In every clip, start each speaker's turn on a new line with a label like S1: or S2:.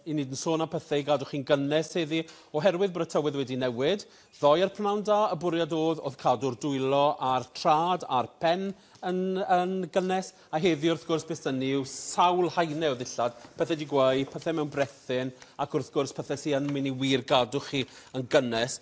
S1: i ni yn sôn am pethau i gadw chi'n gynnes heddi, oherwydd bod y tywydd wedi newid. Ddoe ar pnawn da, y bwriad oedd cadw'r dwylo a'r trad a'r pen yn gynnes, a heddi wrth gwrs beth ni yw sawl haenau o ddillad, pethau di gweu, pethau mewn brethyn, ac wrth gwrs pethau sy'n mynd i wir gadw chi yn gynnes.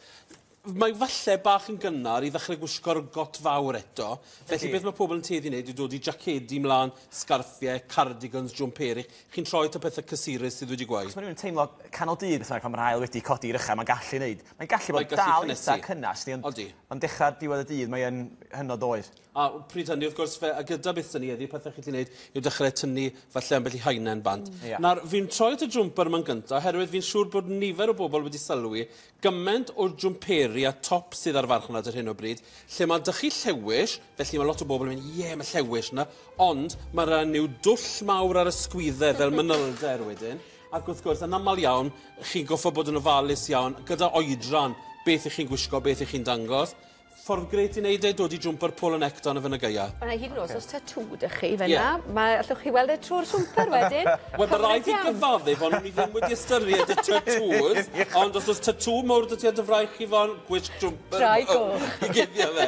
S1: Mae falle bach yn gynnar i ddechrau gwisgo'r got fawr eto. Felly beth mae pobl yn tueddu i wneud yw dod i jacedi mlaen, sgarffiau, cardigans, jwmperich. Chi'n troi at y pethau cysurus sydd wedi gweud.
S2: Os mae rhywun teimlo canol dydd, pan mae'r hael wedi codi i'r uchaf, mae'n gallu wneud. Mae'n gallu bod dal eitha cynnas, ond dechrau diwedd y dydd, mae'n hynod oer.
S1: A pryd hynny, wrth gwrs, a gyda beth ni ydy, pethau chi wedi gwneud yw dechrau tynnu falle ambell i haenau'n bant. Nawr, fi'n troi at y jwmper yma'n gyntaf, oherwydd fi'n siŵr bod nifer o bobl wedi sylwi gymaint o jwmperi a top sydd ar farchnad ar hyn o bryd, lle mae dych chi llewis, felly mae lot o bobl yn mynd, mae llewis yna, ond mae rhan yw dwll mawr ar y sgwyddau fel manylder wedyn, ac wrth gwrs, yn aml iawn, chi'n goffo bod yn ofalus iawn, gyda oedran, beth i chi'n gwisgo, beth i chi'n dangos. Ffordd greit i wneud dod i jwmper Paul and Ecton y fyna gaia.
S3: Mae'n hyd yn oes os tatŵ dych chi fyna. Allwch chi weld y trwy'r jwmper wedyn.
S1: Wel, mae rhaid i gyfaddu fo'n ni ddim wedi ystyried y tatŵs, ond os oes tatŵ mawr dy ti a dyfraich chi fo'n gwisg jwmper.
S3: Trai goch.
S1: I gyddio fe.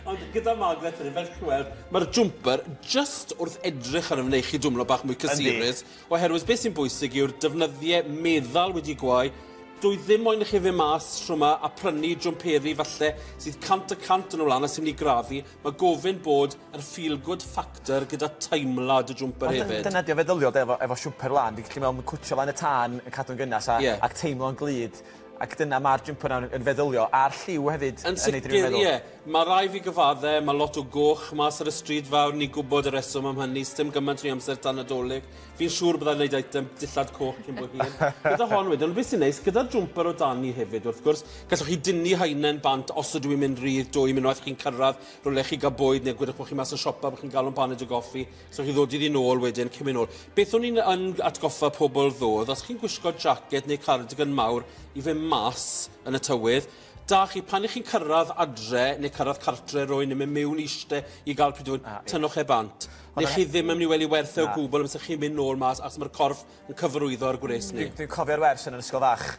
S1: Ond gyda Margaret, fel chi weld, mae'r jwmper just wrth edrych ar ymwneud chi dwmlo bach mwy cysurus, oherwydd beth sy'n bwysig yw'r defnyddiau meddal wedi gweu. Dwi ddim moyn i chi fe mas trwy yma a prynu jwmperi falle sydd cant y cant yn ymlaen a sy'n mynd i grafu. Mae gofyn bod yr feel-good factor gyda teimlad y jwmper hefyd.
S2: Dyna di o feddyliol efo siwmper lan. Dwi'n meddwl yn cwtio lan y tân yn cadw'n gynnas ac teimlo'n glid. Ac dyna mae'r jwmper yn feddylio a'r lliw hefyd
S1: yn sicr, Mae rai fi gyfaddau, mae lot o goch mas ar y stryd fawr, ni'n gwybod y reswm am hynny, sdim gymaint ni amser tan nadolig. Fi'n siŵr byddai'n gwneud eitem dillad coch cyn bod hyn. Gyda hon wedyn, beth sy'n neis, gyda'r jwmper o dani hefyd, wrth gwrs, gallwch chi dynnu haenau'n bant os ydw i'n mynd rydd, 2 unwaith chi'n cyrraedd, rhywle chi gael bwyd, neu gwydwch bod chi mas yn siopa, bod chi'n gael o'n paned o goffi, so chi ddod iddi nôl wedyn, cymryd nôl. Beth o'n i'n atgoffa pobl ddod, os chi'n gwisgo jacket neu cardigan mawr i fe mas yn y tywydd, da chi, pan i chi'n cyrraedd adre neu cyrraedd cartre rwy'n neu mewn eiste i gael prydwyn, tynnwch e bant. Neu chi ddim yn mynd i weld i werthau o gwbl am chi'n mynd nôl mas ac mae'r corff yn cyfarwyddo ar gwres ni.
S2: Dwi'n cofio'r wers yn ysgol fach,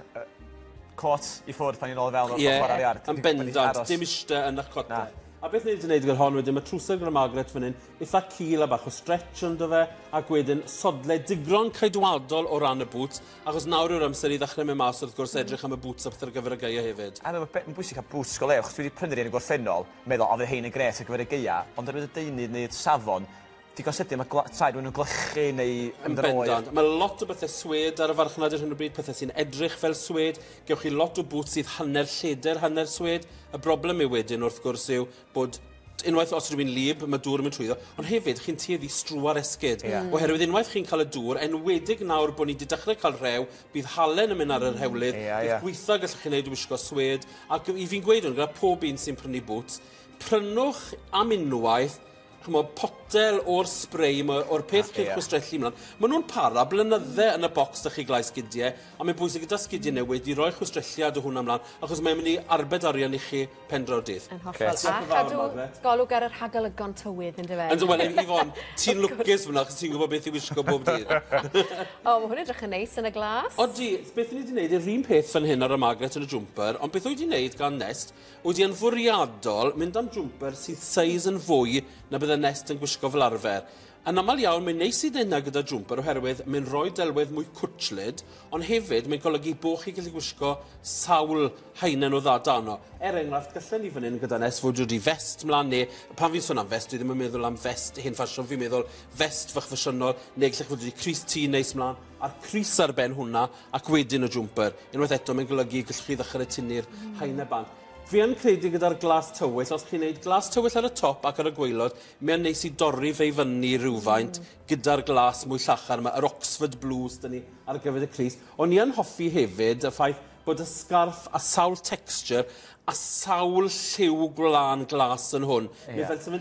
S2: cot i ffwrdd pan i'n ôl fel o'r ffordd ar iard.
S1: Yn bendant, dim eiste yn eich cotau. A beth ni wedi gwneud gyda'r hon wedyn, mae trwsau gyda Margaret fan hyn, eitha cil a bach o stretch ynddo fe, ac wedyn sodle digron caedwadol o ran y boots, achos nawr yw'r amser i ddechrau mewn mas wrth gwrs edrych am y boots ar gyfer y geia hefyd.
S2: A mae'n bwysig cael boots go lew, achos dwi wedi prynu rhywun yn gorffennol, meddwl, oedd hein yn gres ar gyfer y geia, ond ar wedi deunydd neu'r safon, digon sydyn, mae traed rhywun yn glychu neu ymdroed.
S1: Mae lot o bethau swed ar y farchnad ar hyn o bryd, pethau sy'n edrych fel swed. Gewch chi lot o boots sydd hanner lleder, hanner swed. Y broblem yw wedyn wrth gwrs yw bod unwaith os rwy'n lib, mae dŵr yn mynd trwyddo, ond hefyd chi'n tueddu strw ar esgyd. Oherwydd unwaith chi'n cael y dŵr, enwedig nawr bod ni wedi dechrau cael rhew, bydd halen yn mynd ar yr hewlydd, bydd gweithio gallwch chi'n neud wisgo swed, ac i fi'n gweud hwn, gyda pob un sy'n prynu boots, prynwch am unwaith, potel o'r spray, o'r peth chi'n chwistrellu mlaen. Maen nhw'n para blynyddau yn y bocs da chi glai sgidiau, a mae'n bwysig gyda sgidiau newid i roi chwistrelliad o hwnna mlaen, achos mae'n mynd i arbed arian i chi pendro'r dydd.
S3: Yn hollol. A chadw golwg ar yr hagolygon tywydd yn dyfed.
S1: Yn dweud, Ifon, ti'n lwcus fyna, achos ti'n gwybod beth i wisgo bob dydd.
S3: O, mae hwn edrych yn neis yn y glas.
S1: O, di, beth ni wedi gwneud yw'r un peth fan hyn ar y Margaret yn y jwmper, ond beth wedi gwneud gan Nest, wedi yn fwriadol mynd am jwmper sydd seis yn fwy na bydd Nest yn gwisgo fel arfer. Yn aml iawn, mae'n neis i ddena gyda jwmper oherwydd mae'n rhoi delwedd mwy cwtslyd, ond hefyd mae'n golygu bod chi gallu gwisgo sawl haenen o ddadano. Enghraifft, gallen ni fan hyn gyda Nes fod wedi vest mlaen, neu pan fi'n sôn am vest, dwi ddim yn meddwl am vest hen ffasiwn, fi'n meddwl vest fach ffasiynol, neu gallech fod wedi Cris T neis mlaen, a'r Cris ar ben hwnna, ac wedyn y jwmper. Unwaith eto, mae'n golygu gallech chi ddechrau tynnu'r haenau bant. Fi yn credu gyda'r glas tywyll, os chi'n gwneud glas tywyll ar y top ac ar y gwaelod, mae'n neis i dorri fe i fyny rhywfaint gyda'r glas mwy llachar yma, yr Oxford Blues dyn ni ar gyfer y Cris. Ond ni yn hoffi hefyd y ffaith bod y sgarff a sawl texture a sawl lliw gwlan glas yn hwn. Mae fel sy'n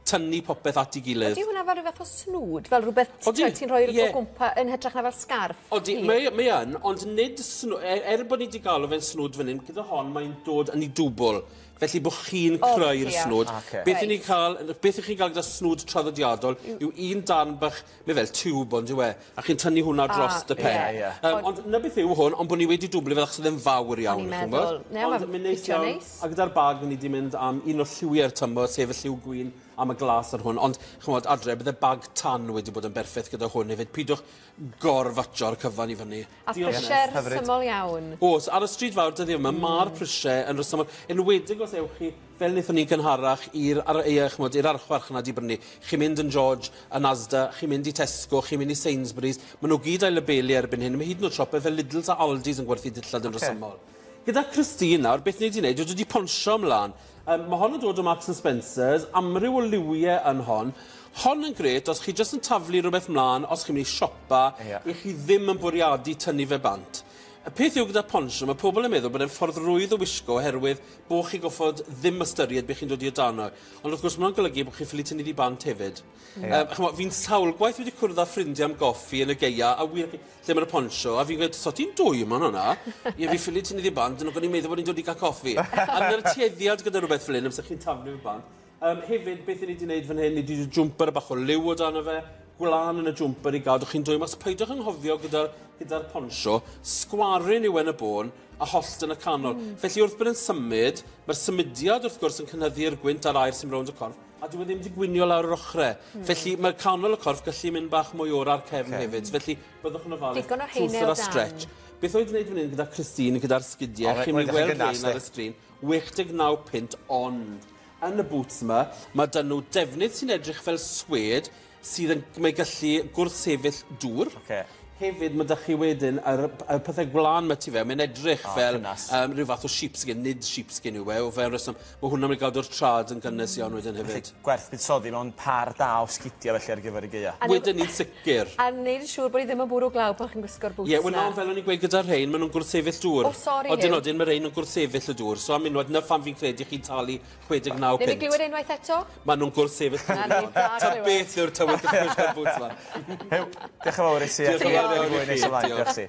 S1: tynnu popeth at ei gilydd.
S3: Ydy hwnna fel rhywbeth o snwd? Fel rhywbeth ti'n rhoi o gwmpa yn hytrach na fel sgarff?
S1: Odi, mae yn, ond nid snwd, bod ni wedi gael o fe'n snwd fan hyn, gyda hon mae'n dod yn ei dwbl. felly bod chi'n creu'r
S3: diolch.
S1: snwd.
S2: Ocê.
S1: Beth i chi'n cael gyda snwd traddodiadol yw un dan bach, mae fel tiwb ond yw e, a chi'n tynnu hwnna dros dy pen.
S2: ie.
S1: Ond na beth yw hwn, ond bod ni wedi dwblu fel achos ddim fawr iawn.
S3: O'n i'n
S1: chi'n
S3: meddwl.
S1: gwbod?
S3: Ne,
S1: Ond
S3: mae'n
S1: mae'n neis
S3: ffitio
S1: iawn.
S3: neis.
S1: A gyda'r bag ni wedi mynd am un o'r lliwiau'r tymor, sef y lliw gwyn am y glas ar hwn. Ond, chymod, adre, bydde bag tan wedi bod yn berffaith gyda hwn hefyd. Pidwch gorfatio'r cyfan i fyny.
S3: A prysau'r syml iawn.
S1: Oes, ar y stryd fawr dyddi yma, mae'r prisiau yn rhesymol. Enwedig os ewch chi, fel wnaethon ni gynharach i'r archfarch yna di brynu. Chi'n mynd yn George, yn Asda, chi'n mynd i Tesco, chi'n mynd i Sainsbury's. Maen nhw gyd a'i labelu erbyn hyn. Mae hyd yn oed siopau fel Lidl's a Aldi's yn gwerthu dillad yn rhesymol. Gyda Christine nawr, beth ni wedi gwneud, wedi ponsio ymlaen. Mae hon yn dod o Marks and Spencer's, amryw o liwiau yn hon. Hon yn gret os chi jyst yn taflu rhywbeth mlaen, os chi'n mynd i siopa, i chi ddim yn bwriadu tynnu fe bant. Y peth yw gyda ponsio, mae pobl yn meddwl bod e'n ffordd rwydd o wisgo oherwydd bod chi goffod ddim ystyried beth chi'n dod i odano. Ond wrth gwrs mae'n golygu bod chi'n ffili tynnu di bant hefyd. Fi'n sawl gwaith wedi cwrdd â ffrindiau am goffi yn y geia, a wir lle mae'r ponsio, a fi'n gweud, so ti'n dwy yma hwnna? Ie, fi ffili tynnu di bant, yn o'n i'n meddwl bod ni'n dod i gael coffi. A na'r tueddiad gyda rhywbeth fel hyn, amser chi'n taflu fi bant. Hefyd, beth ni wedi gwneud fan hyn, ni wedi jwmper bach o liw o dan fe, gwlan yn y jwmper i gadw chi'n dwy mas. Peidiwch yn hofio gyda'r ponsio, sgwarin yw yn y bôn a hollt yn y canol. Felly wrth bod yn symud, mae'r symudiad wrth gwrs yn cynyddu'r gwynt a'r air sy'n rownd y corff, a dwi ddim wedi gwynio lawr yr ochrau. Felly mae'r canol y corff gallu mynd bach mwy o'r ar cefn hefyd. Felly byddwch yn ofalus,
S3: Digon o heinel dan.
S1: stretch. Beth oedd wneud fan hyn gyda Christine, gyda'r sgidiau, chi'n mynd gweld rhain ar y sgrin, 69 pint, ond yn y boots yma, mae dyn nhw defnydd sy'n edrych fel swed, sydd yn mae gallu gwrthsefyll dŵr. Hefyd, mae dych chi wedyn, y pethau gwlan mae ti fe, mae'n edrych fel rhyw fath o sheepskin, nid sheepskin yw e, o fewn reswm, mae hwnna'n mynd gadw'r trad yn gynnes iawn wedyn hefyd.
S2: Gwerth buddsoddi mewn par da o sgidio felly ar gyfer y geia.
S1: Wedyn ni'n sicr.
S3: A wneud yn siŵr bod i ddim yn bwrw glaw pan chi'n gwisgo'r boots
S1: Ie, wel fel o'n i'n gweud gyda'r rhain, maen nhw'n gwrthsefyll dŵr.
S3: O, sori,
S1: Odyn mae rhain yn gwrthsefyll y dŵr, so am unwaith, na phan fi'n credu chi'n talu 69
S3: Neu
S1: pint.
S3: ni glywed unwaith eto?
S1: Maen nhw'n gwrthsefyll dŵr. Ta beth yw'r tywyd y pwysgo'r boots yma.
S2: Diolch yn fawr i ti.
S1: Diolch yn fawr iawn i chi.
S2: Diolch i ti.